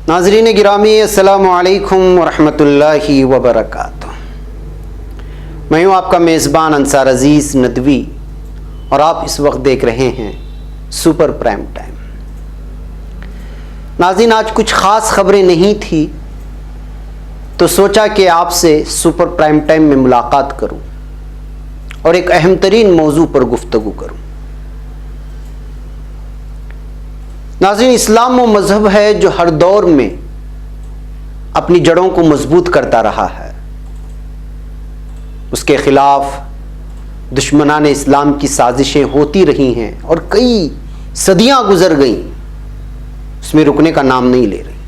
ناظرین گرامی، السلام علیکم ورحمۃ اللہ وبرکاتہ۔ میں ہوں آپ کا میزبان انصار عزیز ندوی اور آپ اس وقت دیکھ رہے ہیں سپر پرائم ٹائم۔ ناظرین، آج کچھ خاص خبریں نہیں تھی تو سوچا کہ آپ سے سپر پرائم ٹائم میں ملاقات کروں اور ایک اہم ترین موضوع پر گفتگو کروں۔ ناظرین، اسلام وہ مذہب ہے جو ہر دور میں اپنی جڑوں کو مضبوط کرتا رہا ہے۔ اس کے خلاف دشمنان اسلام کی سازشیں ہوتی رہی ہیں اور کئی صدیاں گزر گئیں، اس میں رکنے کا نام نہیں لے رہی۔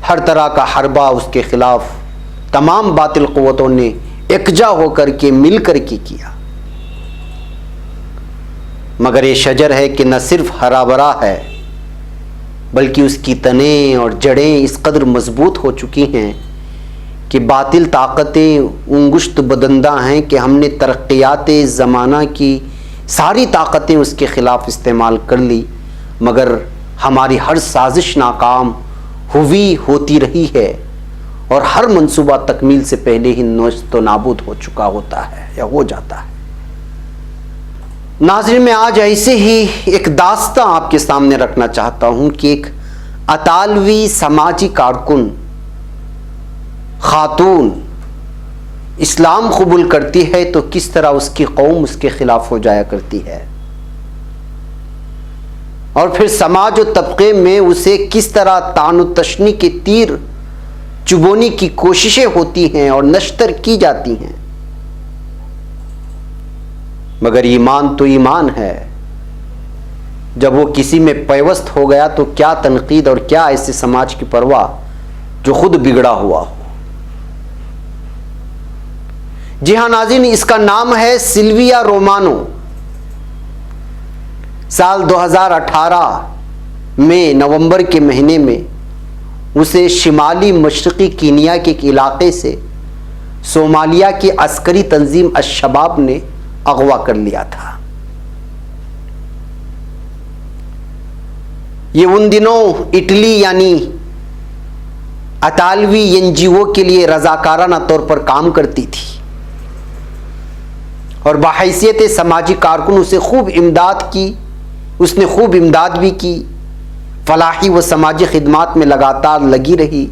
ہر طرح کا حربہ اس کے خلاف تمام باطل قوتوں نے یکجا ہو کر کے مل کر کے کیا، مگر یہ شجر ہے کہ نہ صرف ہرا بھرا ہے بلکہ اس کی تنیں اور جڑیں اس قدر مضبوط ہو چکی ہیں کہ باطل طاقتیں انگشت بدندہ ہیں کہ ہم نے ترقیات زمانہ کی ساری طاقتیں اس کے خلاف استعمال کر لی، مگر ہماری ہر سازش ناکام ہوتی رہی ہے اور ہر منصوبہ تکمیل سے پہلے ہی نیست و نابود ہو چکا ہوتا ہے یا ہو جاتا ہے۔ ناظرین، میں آج ایسے ہی ایک داستاں آپ کے سامنے رکھنا چاہتا ہوں کہ ایک اطالوی سماجی کارکن خاتون اسلام قبول کرتی ہے تو کس طرح اس کی قوم اس کے خلاف ہو جایا کرتی ہے، اور پھر سماج و طبقے میں اسے کس طرح طعن و تشنی کے تیر چبونے کی کوششیں ہوتی ہیں اور نشتر کی جاتی ہیں، مگر ایمان تو ایمان ہے۔ جب وہ کسی میں پیوست ہو گیا تو کیا تنقید اور کیا ایسے سماج کی پرواہ جو خود بگڑا ہوا ہو۔ جی ہاں ناظرین، اس کا نام ہے سلویا رومانو۔ سال 2018 میں نومبر کے مہینے میں اسے شمالی مشرقی کینیا کے ایک علاقے سے صومالیہ کی عسکری تنظیم الشباب نے اغوا کر لیا تھا۔ یہ ان دنوں اٹلی یعنی اطالوی NGO کے لیے رضاکارانہ طور پر کام کرتی تھی اور بحیثیت سماجی کارکن اسے خوب امداد کی، اس نے خوب امداد بھی کی، فلاحی و سماجی خدمات میں لگاتار لگی رہی،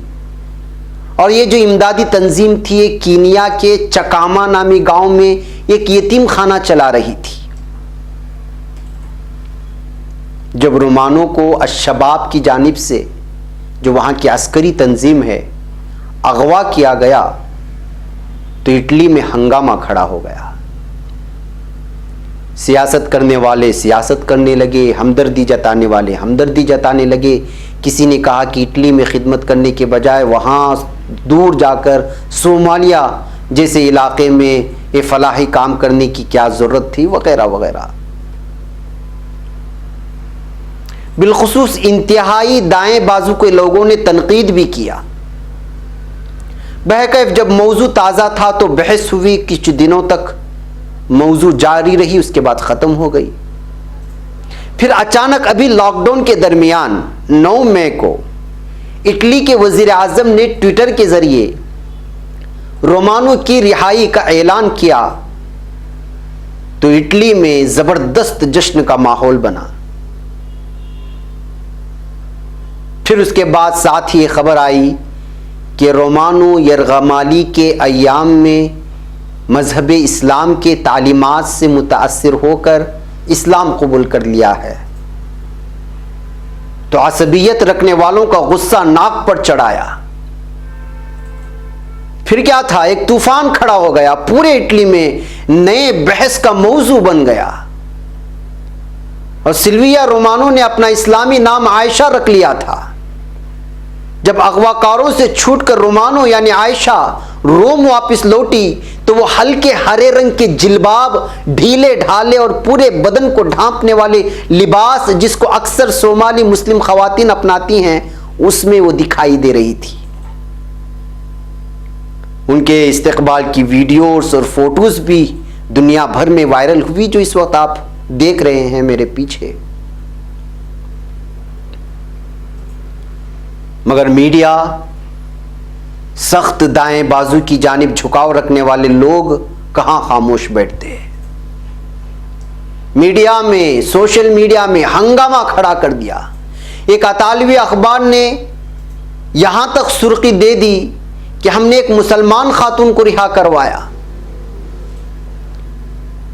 اور یہ جو امدادی تنظیم تھی یہ کینیا کے چکاما نامی گاؤں میں ایک یتیم خانہ چلا رہی تھی۔ جب رومانو کو الشباب کی جانب سے، جو وہاں کی عسکری تنظیم ہے، اغوا کیا گیا تو اٹلی میں ہنگامہ کھڑا ہو گیا۔ سیاست کرنے والے سیاست کرنے لگے، ہمدردی جتانے والے ہمدردی جتانے لگے۔ کسی نے کہا کہ اٹلی میں خدمت کرنے کے بجائے وہاں دور جا کر صومالیہ جیسے علاقے میں یہ فلاحی کام کرنے کی کیا ضرورت تھی، وغیرہ وغیرہ۔ بالخصوص انتہائی دائیں بازو کے لوگوں نے تنقید بھی کیا۔ بہرکیف جب موضوع تازہ تھا تو بحث ہوئی، کچھ دنوں تک موضوع جاری رہی، اس کے بعد ختم ہو گئی۔ پھر اچانک ابھی لاک ڈاؤن کے درمیان 9 مئی کو اٹلی کے وزیر اعظم نے ٹویٹر کے ذریعے رومانو کی رہائی کا اعلان کیا تو اٹلی میں زبردست جشن کا ماحول بنا۔ پھر اس کے بعد ساتھ ہی یہ خبر آئی کہ رومانو یرغمالی کے ایام میں مذہب اسلام کے تعلیمات سے متاثر ہو کر اسلام قبول کر لیا ہے، تو عصبیت رکھنے والوں کا غصہ ناک پر چڑھایا۔ پھر کیا تھا، ایک طوفان کھڑا ہو گیا، پورے اٹلی میں نئے بحث کا موضوع بن گیا، اور سلویا رومانو نے اپنا اسلامی نام عائشہ رکھ لیا تھا۔ جب اغواکاروں سے چھوٹ کر رومانو یعنی عائشہ روم واپس لوٹی تو وہ ہلکے ہرے رنگ کے جلباب، ڈھیلے ڈھالے اور پورے بدن کو ڈھانپنے والے لباس جس کو اکثر صومالی مسلم خواتین اپناتی ہیں، اس میں وہ دکھائی دے رہی تھی۔ ان کے استقبال کی ویڈیوز اور فوٹوز بھی دنیا بھر میں وائرل ہوئی، جو اس وقت آپ دیکھ رہے ہیں میرے پیچھے۔ مگر میڈیا، سخت دائیں بازو کی جانب جھکاؤ رکھنے والے لوگ کہاں خاموش بیٹھتے ہیں؟ میڈیا میں، سوشل میڈیا میں ہنگامہ کھڑا کر دیا۔ ایک اطالوی اخبار نے یہاں تک سرخی دے دی کہ ہم نے ایک مسلمان خاتون کو رہا کروایا۔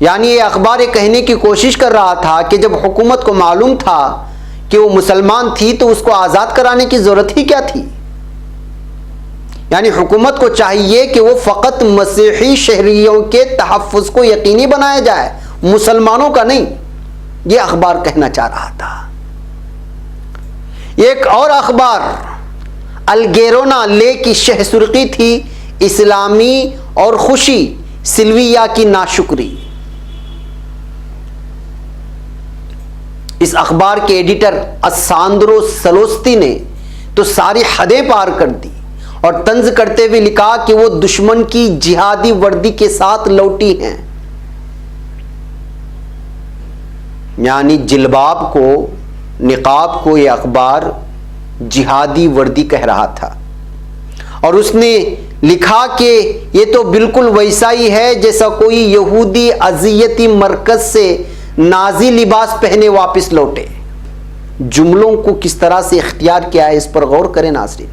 یعنی یہ اخبار یہ کہنے کی کوشش کر رہا تھا کہ جب حکومت کو معلوم تھا کہ وہ مسلمان تھی تو اس کو آزاد کرانے کی ضرورت ہی کیا تھی؟ یعنی حکومت کو چاہیے کہ وہ فقط مسیحی شہریوں کے تحفظ کو یقینی بنایا جائے، مسلمانوں کا نہیں۔ یہ اخبار کہنا چاہ رہا تھا۔ ایک اور اخبار الگیرونا لے کی شہ سرخی تھی، اسلامی اور خوشی، سلویا کی ناشکری۔ اس اخبار کے ایڈیٹر الساندرو سلوستی نے تو ساری حدیں پار کر دی اور طنز کرتے ہوئے لکھا کہ وہ دشمن کی جہادی وردی کے ساتھ لوٹی ہیں۔ یعنی جلباب کو، نقاب کو یہ اخبار جہادی وردی کہہ رہا تھا، اور اس نے لکھا کہ یہ تو بالکل ویسا ہی ہے جیسا کوئی یہودی اذیتی مرکز سے نازی لباس پہنے واپس لوٹے۔ جملوں کو کس طرح سے اختیار کیا ہے، اس پر غور کریں ناظرین۔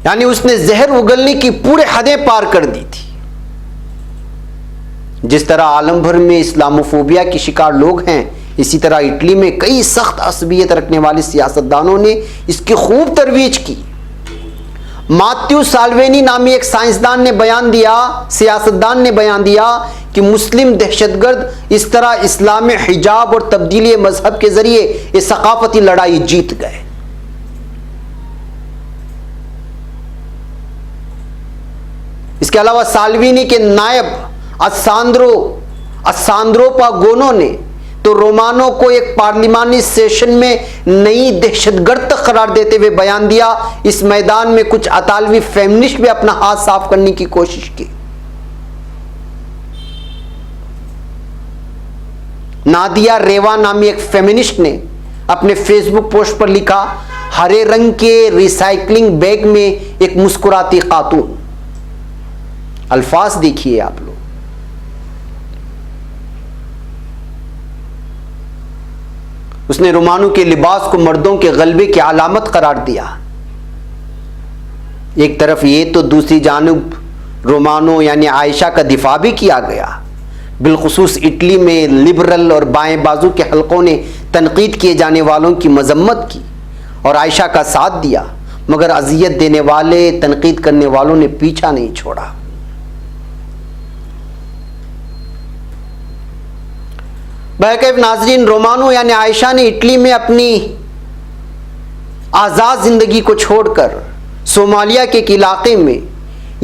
یعنی اس نے زہر اگلنے کی پورے حدیں پار کر دی تھی۔ جس طرح عالم بھر میں اسلاموفوبیا کی شکار لوگ ہیں، اسی طرح اٹلی میں کئی سخت عصبیت رکھنے والے سیاستدانوں نے اس کی خوب ترویج کی۔ ماتیو سالوینی نامی ایک سائنسدان نے بیان دیا، سیاستدان نے بیان دیا کہ مسلم دہشت گرد اس طرح اسلام حجاب اور تبدیلی مذہب کے ذریعے یہ ثقافتی لڑائی جیت گئے۔ اس کے علاوہ سالوینی کے نائب اساندرو پاگونو نے تو رومانو کو ایک پارلیمانی سیشن میں نئی دہشت گرد قرار دیتے ہوئے بیان دیا۔ اس میدان میں کچھ اطالوی فیمنسٹ بھی اپنا ہاتھ صاف کرنے کی کوشش کی۔ نادیا ریوا نامی ایک فیمنسٹ نے اپنے فیس بک پوسٹ پر لکھا، ہرے رنگ کے ریسائکلنگ بیگ میں ایک مسکراتی خاتون۔ الفاظ دیکھیے آپ لوگ۔ اس نے رومانو کے لباس کو مردوں کے غلبے کی علامت قرار دیا۔ ایک طرف یہ تو دوسری جانب رومانو یعنی عائشہ کا دفاع بھی کیا گیا۔ بالخصوص اٹلی میں لبرل اور بائیں بازو کے حلقوں نے تنقید کیے جانے والوں کی مذمت کی اور عائشہ کا ساتھ دیا، مگر اذیت دینے والے، تنقید کرنے والوں نے پیچھا نہیں چھوڑا۔ بہرکیف ناظرین، رومانو یعنی عائشہ نے اٹلی میں اپنی آزاد زندگی کو چھوڑ کر صومالیہ کے ایک علاقے میں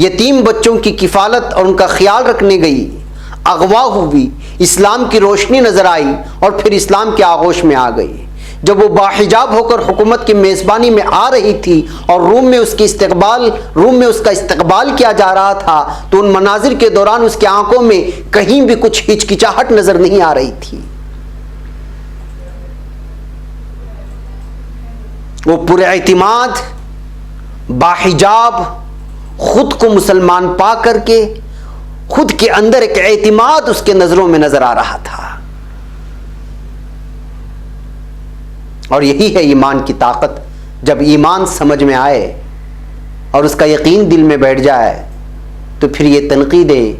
یتیم بچوں کی کفالت اور ان کا خیال رکھنے گئی، اغوا ہوئی، اسلام کی روشنی نظر آئی اور پھر اسلام کے آغوش میں آ گئی۔ جب وہ باحجاب ہو کر حکومت کی میزبانی میں آ رہی تھی اور روم میں اس کا استقبال کیا جا رہا تھا تو ان مناظر کے دوران اس کی آنکھوں میں کہیں بھی کچھ ہچکچاہٹ نظر نہیں آ رہی تھی۔ وہ پراعتماد، باحجاب، خود کو مسلمان پا کر کے خود کے اندر ایک اعتماد اس کے نظروں میں نظر آ رہا تھا۔ اور یہی ہے ایمان کی طاقت۔ جب ایمان سمجھ میں آئے اور اس کا یقین دل میں بیٹھ جائے تو پھر یہ تنقیدیں،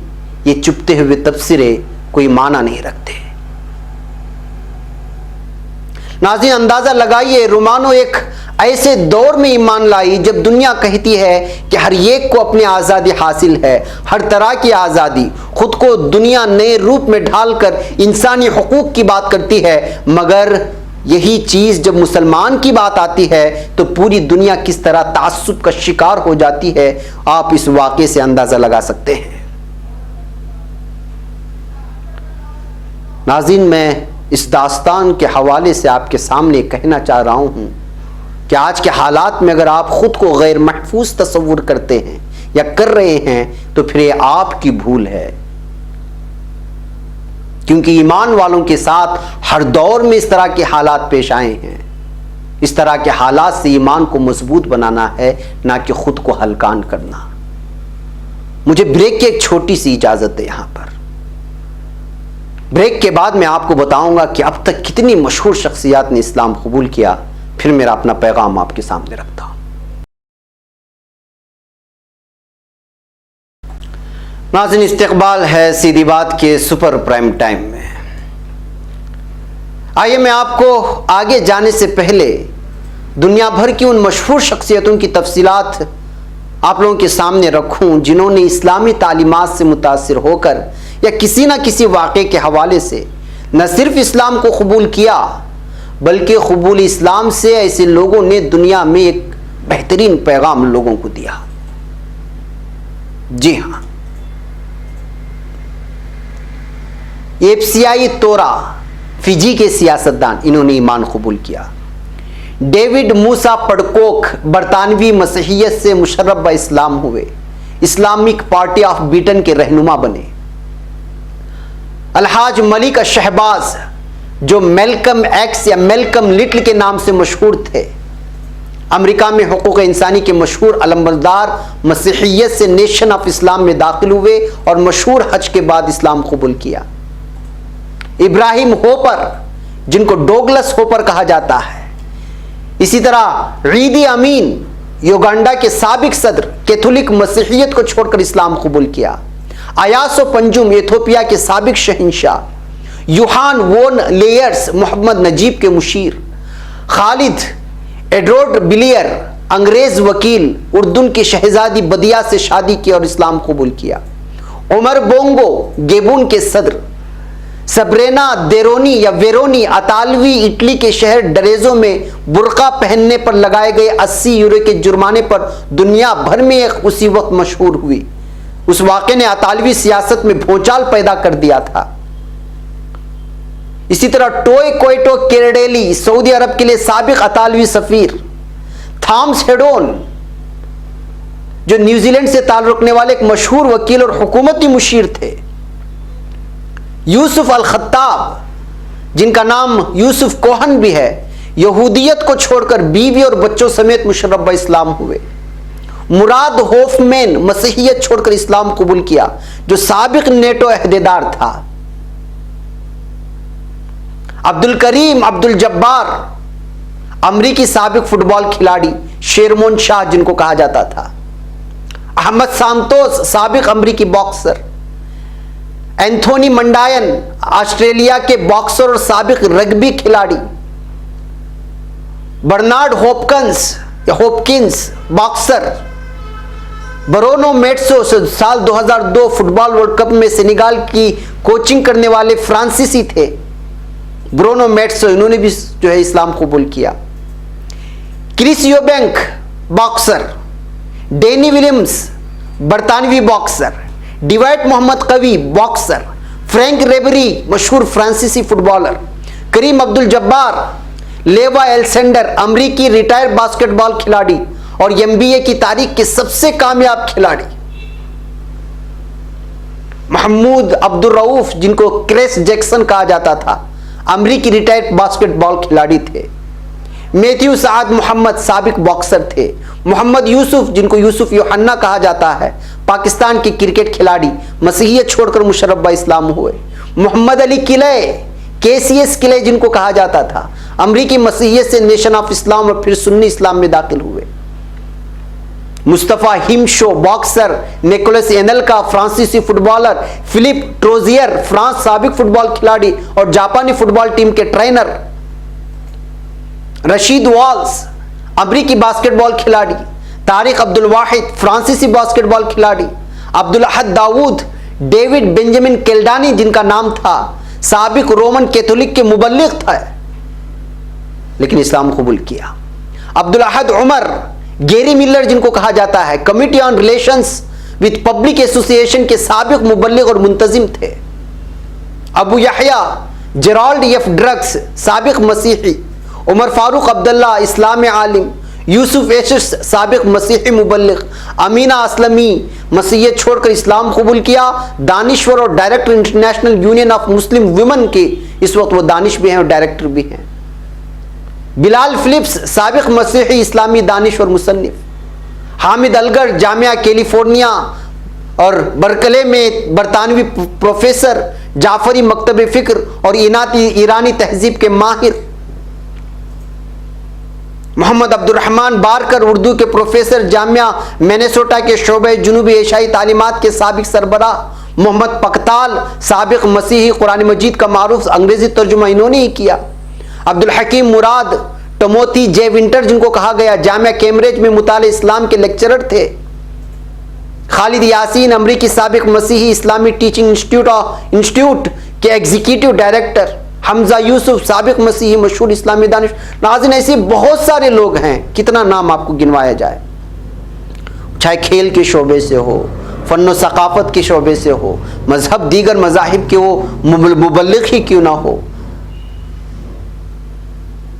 یہ چپتے ہوئے تبصرے کوئی معنی نہیں رکھتے۔ ناظرین، اندازہ لگائیے، رومانو ایک ایسے دور میں ایمان لائی جب دنیا کہتی ہے کہ ہر ایک کو اپنی آزادی حاصل ہے، ہر طرح کی آزادی، خود کو دنیا نئے روپ میں ڈھال کر انسانی حقوق کی بات کرتی ہے، مگر یہی چیز جب مسلمان کی بات آتی ہے تو پوری دنیا کس طرح تعصب کا شکار ہو جاتی ہے، آپ اس واقعے سے اندازہ لگا سکتے ہیں۔ ناظرین، میں اس داستان کے حوالے سے آپ کے سامنے کہنا چاہ رہا ہوں کہ آج کے حالات میں اگر آپ خود کو غیر محفوظ تصور کرتے ہیں یا کر رہے ہیں تو پھر یہ آپ کی بھول ہے، کیونکہ ایمان والوں کے ساتھ ہر دور میں اس طرح کے حالات پیش آئے ہیں۔ اس طرح کے حالات سے ایمان کو مضبوط بنانا ہے، نہ کہ خود کو ہلکان کرنا۔ مجھے بریک کی ایک چھوٹی سی اجازت ہے یہاں پر۔ بریک کے بعد میں آپ کو بتاؤں گا کہ اب تک کتنی مشہور شخصیات نے اسلام قبول کیا، پھر میرا اپنا پیغام آپ کے سامنے رکھتا ہوں۔ ناظرین، استقبال ہے سیدھی بات کے سپر پرائم ٹائم میں۔ آئیے میں آپ کو آگے جانے سے پہلے دنیا بھر کی ان مشہور شخصیتوں کی تفصیلات آپ لوگوں کے سامنے رکھوں جنہوں نے اسلامی تعلیمات سے متاثر ہو کر یا کسی نہ کسی واقعے کے حوالے سے نہ صرف اسلام کو قبول کیا، بلکہ قبول اسلام سے ایسے لوگوں نے دنیا میں ایک بہترین پیغام لوگوں کو دیا۔ جی ہاں، ایپسیائی تورا فجی کے سیاستدان، انہوں نے ایمان قبول کیا۔ ڈیوڈ موسا پڑکوک برطانوی مسیحیت سے مشرب با اسلام ہوئے، اسلامک پارٹی آف بریٹن کے رہنما بنے۔ الحاج ملک شہباز جو میلکم ایکس یا میلکم لٹل کے نام سے مشہور تھے، امریکہ میں حقوق انسانی کے مشہور علمبردار، مسیحیت سے نیشن آف اسلام میں داخل ہوئے اور مشہور حج کے بعد اسلام قبول کیا۔ ابراہیم ہوپر جن کو ڈوگلس ہوپر کہا جاتا ہے، اسی طرح عیدی امین یوگانڈا کے سابق صدر، کیتھولک مسیحیت کو چھوڑ کر اسلام قبول کیا۔ آیاسو پنجم ایتھوپیا کے سابق شہنشاہ، یوہان وون لیئرس محمد نجیب کے مشیر، خالد ایڈورڈ بلیئر انگریز وکیل، اردن کی شہزادی بدیہ سے شادی کی اور اسلام قبول کیا۔ عمر بونگو گیبون کے صدر، سبرینا دیرونی یا ویرونی اطالوی اٹلی کے شہر ڈریزو میں برقع پہننے پر لگائے گئے 80 یورو کے جرمانے پر دنیا بھر میں اسی وقت مشہور ہوئی۔ اس واقعے نے اطالوی سیاست میں بھونچال پیدا کر دیا تھا۔ اسی طرح ٹوئے کوئٹو کیرڈیلی سعودی عرب کے لیے سابق اطالوی سفیر، تھامس ہیڈون جو نیوزی لینڈ سے تعلق رکھنے والے ایک مشہور وکیل اور حکومتی مشیر تھے۔ یوسف الخطاب جن کا نام یوسف کوہن بھی ہے، یہودیت کو چھوڑ کر بیوی اور بچوں سمیت مشرب با اسلام ہوئے۔ مراد ہوفمین مسیحیت چھوڑ کر اسلام قبول کیا، جو سابق نیٹو عہدیدار تھا۔ عبد الکریم عبد الجبار امریکی سابق فٹ بال کھلاڑی، شیرمون شاہ جن کو کہا جاتا تھا۔ احمد سانتوس سابق امریکی باکسر۔ اینتھونی منڈائن آسٹریلیا کے باکسر اور سابق رگبی کھلاڑی۔ Bernard Hopkins boxer. Bruno Metsu سال 2002 فٹ بال ورلڈ کپ میں سینیگال کی کوچنگ کرنے والے فرانسیسی تھے۔ برونو میٹسو انہوں نے بھی جو ہے اسلام قبول کیا۔ کرس یوبینک باکسر۔ ڈینی ولیمز برطانوی باکسر۔ ڈیوائٹ محمد قوی باکسر۔ فرینک ریبری مشہور فرانسیسی فٹ بالر۔ کریم عبد الجبار لیوا ایلسینڈر امریکی ریٹائر باسکٹ بال کھلاڑی اور NBA کی تاریخ کے سب سے کامیاب کھلاڑی۔ محمود عبد الرؤف جن کو کریس جیکسن کہا جاتا تھا، امریکی ریٹائر باسکٹ بال کھلاڑی تھے۔ میتھیو سعد محمد سابق باکسر تھے۔ محمد یوسف جن کو یوسف یوحنا کہا جاتا ہے، پاکستان کے کرکٹ کھلاڑی، مسیحیت چھوڑ کر مشرب با اسلام ہوئے۔ محمد علی قلعے KCS قلعے جن کو کہا جاتا تھا، امریکی مسیحیت سے نیشن آف اسلام اور پھر سنی اسلام میں داخل ہوئے۔ مصطفیٰ ہمشو باکسر۔ نیکولس اینلکا فرانسیسی فٹ بالر۔ فلپ ٹروزیئر فرانس سابق فٹ بال کھلاڑی اور جاپانی فٹ بال ٹیم کے ٹرینر۔ رشید والز امریکی باسکٹ بال کھلاڑی۔ طارق عبد الواحد فرانسیسی باسکٹ بال کھلاڑی۔ عبدالاحد داؤد ڈیوڈ بنجامن کیلڈانی جن کا نام تھا، سابق رومن کیتھولک کے مبلغ تھا لیکن اسلام قبول کیا۔ عبدالاحد عمر گیری ملر جن کو کہا جاتا ہے، committee on relations with public ایسوسی ایشن کے سابق مبلغ اور منتظم تھے۔ ابو یحییٰ جیرالڈ ایف ڈرگس سابق مسیحی۔ عمر فاروق عبداللہ اسلام عالم۔ یوسف ایشس سابق مسیحی مبلغ۔ امینہ اسلمی مسیحیت چھوڑ کر اسلام قبول کیا، دانشور اور director international union of Muslim women کے، اس وقت وہ دانش بھی ہیں اور ڈائریکٹر بھی ہیں۔ بلال فلپس سابق مسیحی اسلامی دانش اور مصنف، حامد الگر جامعہ کیلیفورنیا اور برکلے میں برطانوی پروفیسر، جعفری مکتب فکر اور ایرانی تہذیب کے ماہر، محمد عبد الرحمن بارکر اردو کے پروفیسر، جامعہ مینیسوٹا کے شعبہ جنوبی ایشیائی تعلیمات کے سابق سربراہ، محمد پکتال سابق مسیحی قرآن مجید کا معروف انگریزی ترجمہ انہوں نے ہی کیا، عبد الحکیم مراد، ٹموتھی جے ونٹر جن کو کہا گیا جامعہ کیمبرج میں مطالعہ اسلام کے لیکچرر تھے، خالد یاسین امریکی سابق مسیحی اسلامی ٹیچنگ انسٹیٹیوٹ کے ایگزیکٹو ڈائریکٹر، حمزہ یوسف سابق مسیحی مشہور اسلامی دانش۔ ناظرین ایسے بہت سارے لوگ ہیں، کتنا نام آپ کو گنوایا جائے، چاہے کھیل کے شعبے سے ہو، فن و ثقافت کے شعبے سے ہو، مذہب دیگر مذاہب کے وہ مبلغ ہی کیوں نہ ہو،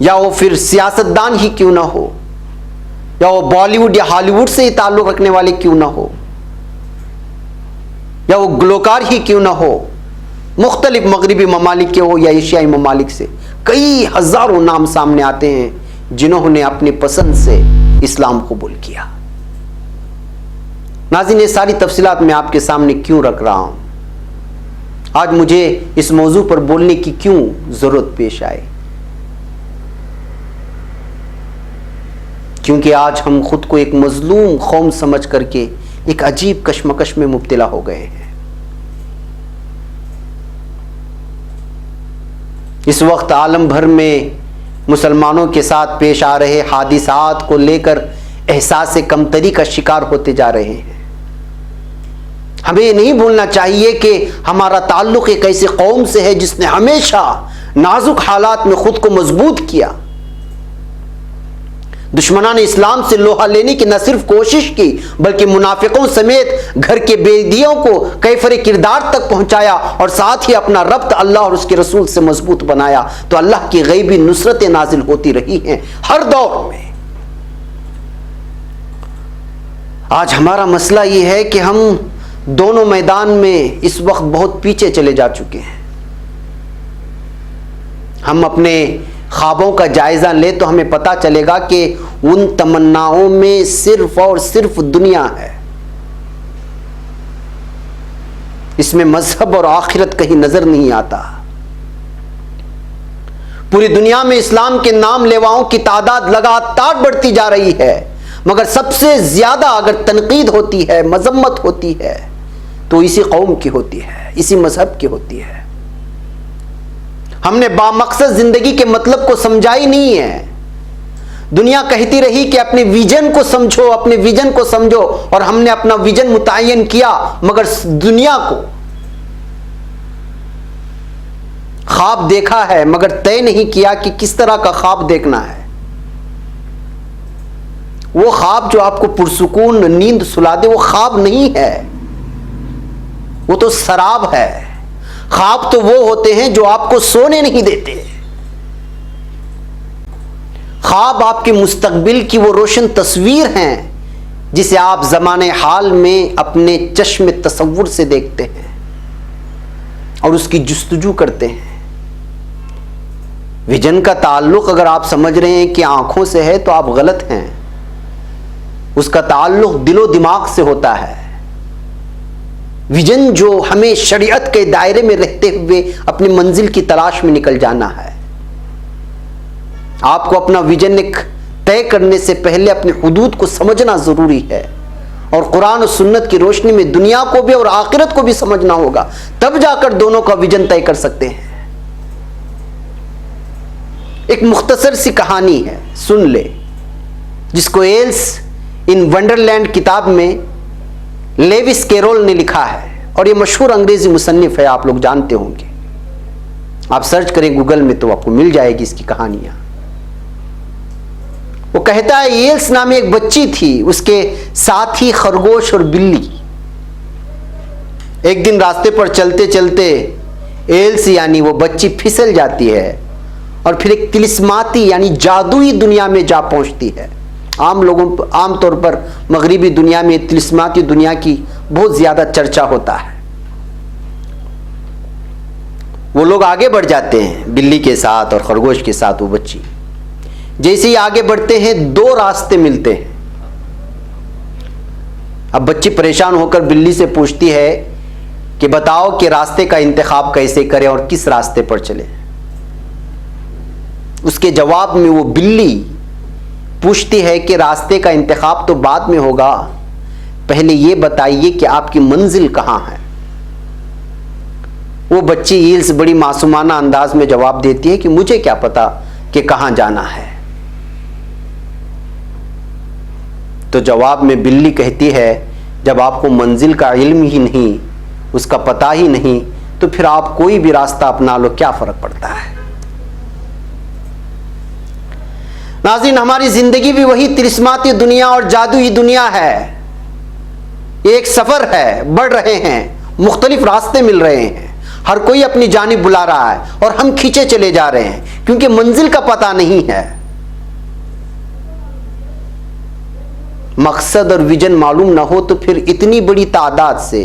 یا وہ پھر سیاستدان ہی کیوں نہ ہو، یا وہ بالی ووڈ یا ہالی ووڈ سے ہی تعلق رکھنے والے کیوں نہ ہو، یا وہ گلوکار ہی کیوں نہ ہو، مختلف مغربی ممالک کے ہو یا ایشیائی ممالک سے، کئی ہزاروں نام سامنے آتے ہیں جنہوں نے اپنی پسند سے اسلام قبول کیا۔ ناظرین یہ ساری تفصیلات میں آپ کے سامنے کیوں رکھ رہا ہوں؟ آج مجھے اس موضوع پر بولنے کی کیوں ضرورت پیش آئی؟ کیونکہ آج ہم خود کو ایک مظلوم قوم سمجھ کر کے ایک عجیب کشمکش میں مبتلا ہو گئے ہیں۔ اس وقت عالم بھر میں مسلمانوں کے ساتھ پیش آ رہے حادثات کو لے کر احساس کمتری کا شکار ہوتے جا رہے ہیں۔ ہمیں یہ نہیں بھولنا چاہیے کہ ہمارا تعلق ایک ایسی قوم سے ہے جس نے ہمیشہ نازک حالات میں خود کو مضبوط کیا، دشمنان اسلام سے لوہا لینے کی نہ صرف کوشش کی بلکہ منافقوں سمیت گھر کے بےدیوں کو کیفر کردار تک پہنچایا، اور ساتھ ہی اپنا ربط اللہ اور اس کے رسول سے مضبوط بنایا، تو اللہ کی غیبی نصرتیں نازل ہوتی رہی ہیں ہر دور میں۔ آج ہمارا مسئلہ یہ ہے کہ ہم دونوں میدان میں اس وقت بہت پیچھے چلے جا چکے ہیں۔ ہم اپنے خوابوں کا جائزہ لیں تو ہمیں پتہ چلے گا کہ ان تمناؤں میں صرف اور صرف دنیا ہے، اس میں مذہب اور آخرت کہیں نظر نہیں آتا۔ پوری دنیا میں اسلام کے نام لیواؤں کی تعداد لگاتار بڑھتی جا رہی ہے، مگر سب سے زیادہ اگر تنقید ہوتی ہے، مذمت ہوتی ہے، تو اسی قوم کی ہوتی ہے، اسی مذہب کی ہوتی ہے۔ ہم نے بامقصد زندگی کے مطلب کو سمجھا ہی نہیں ہے۔ دنیا کہتی رہی کہ اپنے ویژن کو سمجھو، اپنے ویژن کو سمجھو، اور ہم نے اپنا ویژن متعین کیا، مگر دنیا کو خواب دیکھا ہے مگر طے نہیں کیا کہ کس طرح کا خواب دیکھنا ہے۔ وہ خواب جو آپ کو پرسکون نیند سلا دے وہ خواب نہیں ہے، وہ تو سراب ہے۔ خواب تو وہ ہوتے ہیں جو آپ کو سونے نہیں دیتے۔ خواب آپ کے مستقبل کی وہ روشن تصویر ہیں جسے آپ زمانے حال میں اپنے چشم تصور سے دیکھتے ہیں اور اس کی جستجو کرتے ہیں۔ ویژن کا تعلق اگر آپ سمجھ رہے ہیں کہ آنکھوں سے ہے تو آپ غلط ہیں۔ اس کا تعلق دل و دماغ سے ہوتا ہے۔ ویژن جو ہمیں شریعت کے دائرے میں رہتے ہوئے اپنی منزل کی تلاش میں نکل جانا ہے۔ آپ کو اپنا ویژن ایک طے کرنے سے پہلے اپنے حدود کو سمجھنا ضروری ہے، اور قرآن و سنت کی روشنی میں دنیا کو بھی اور آخرت کو بھی سمجھنا ہوگا، تب جا کر دونوں کا ویژن طے کر سکتے ہیں۔ ایک مختصر سی کہانی ہے، سن لے، جس کو ایلس ان ونڈرلینڈ کتاب میں لیوس کیرول نے لکھا ہے، اور یہ مشہور انگریزی مصنف ہے، آپ لوگ جانتے ہوں گے۔ آپ سرچ کریں گوگل میں تو آپ کو مل جائے گی اس کی کہانیاں۔ وہ کہتا ہے ایلس نامی ایک بچی تھی، اس کے ساتھ ہی خرگوش اور بلی۔ ایک دن راستے پر چلتے چلتے ایلس یعنی وہ بچی پھسل جاتی ہے اور پھر ایک طلسماتی یعنی جادوئی دنیا میں جا پہنچتی ہے۔ عام طور پر مغربی دنیا میں طلسماتی دنیا کی بہت زیادہ چرچا ہوتا ہے۔ وہ لوگ آگے بڑھ جاتے ہیں بلی کے ساتھ اور خرگوش کے ساتھ، وہ بچی جیسے ہی آگے بڑھتے ہیں 2 راستے ملتے ہیں. اب بچی پریشان ہو کر بلی سے پوچھتی ہے کہ بتاؤ کہ راستے کا انتخاب کیسے کرے اور کس راستے پر چلے. اس کے جواب میں وہ بلی پوچھتی ہے کہ راستے کا انتخاب تو بعد میں ہوگا، پہلے یہ بتائیے کہ آپ کی منزل کہاں ہے. وہ بچی ایل سے بڑی معصومانہ انداز میں جواب دیتی ہے کہ مجھے کیا پتا کہ کہاں جانا ہے. تو جواب میں بلی کہتی ہے جب آپ کو منزل کا علم ہی نہیں، اس کا پتہ ہی نہیں، تو پھر آپ کوئی بھی راستہ اپنا لو، کیا فرق پڑتا ہے. ناظرین، ہماری زندگی بھی وہی طلسماتی دنیا اور جادوئی دنیا ہے. یہ ایک سفر ہے، بڑھ رہے ہیں، مختلف راستے مل رہے ہیں، ہر کوئی اپنی جانب بلا رہا ہے اور ہم کھینچے چلے جا رہے ہیں کیونکہ منزل کا پتہ نہیں ہے. مقصد اور ویژن معلوم نہ ہو تو پھر اتنی بڑی تعداد سے،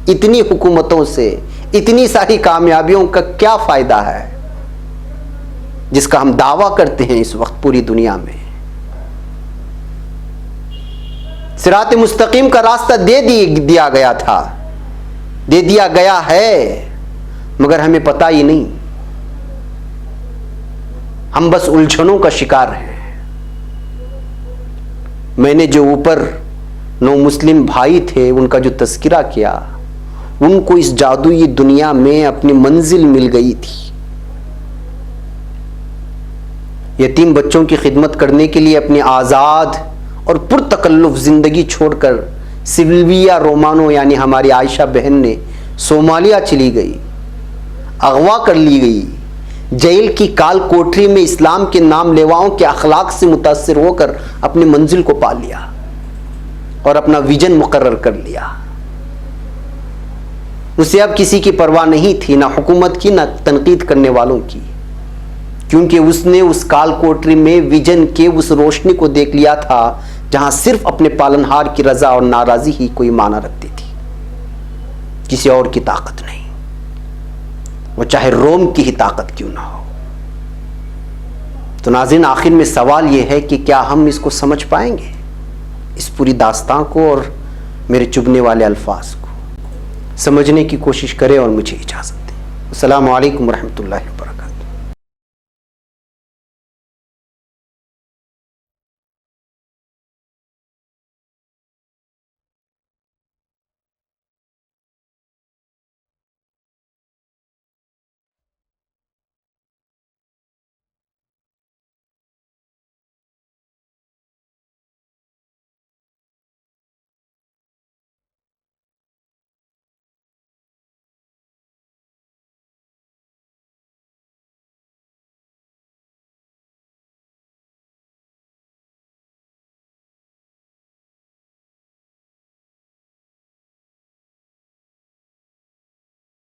اتنی حکومتوں سے، اتنی ساری کامیابیوں کا کیا فائدہ ہے جس کا ہم دعویٰ کرتے ہیں اس وقت پوری دنیا میں. صراط مستقیم کا راستہ دے دیا گیا تھا، دے دیا گیا ہے، مگر ہمیں پتہ ہی نہیں. ہم بس الجھنوں کا شکار ہیں. میں نے جو اوپر 9 مسلم بھائی تھے ان کا جو تذکرہ کیا، ان کو اس جادوئی دنیا میں اپنی منزل مل گئی تھی. یتیم بچوں کی خدمت کرنے کے لیے اپنی آزاد اور پرتکلف زندگی چھوڑ کر سلویا رومانو یعنی ہماری عائشہ بہن نے صومالیہ چلی گئی، اغوا کر لی گئی، جیل کی کال کوٹری میں اسلام کے نام لیواؤں کے اخلاق سے متاثر ہو کر اپنی منزل کو پا لیا اور اپنا ویژن مقرر کر لیا. اسے اب کسی کی پرواہ نہیں تھی، نہ حکومت کی، نہ تنقید کرنے والوں کی، کیونکہ اس نے اس کال کوٹری میں ویژن کے اس روشنی کو دیکھ لیا تھا جہاں صرف اپنے پالنہار کی رضا اور ناراضی ہی کوئی معنی رکھتی تھی، کسی اور کی طاقت نہیں، وہ چاہے روم کی ہی طاقت کیوں نہ ہو. تو ناظرین، آخر میں سوال یہ ہے کہ کیا ہم اس کو سمجھ پائیں گے، اس پوری داستان کو اور میرے چبھنے والے الفاظ کو؟ سمجھنے کی کوشش کریں اور مجھے اجازت دیں. السلام علیکم ورحمۃ اللہ.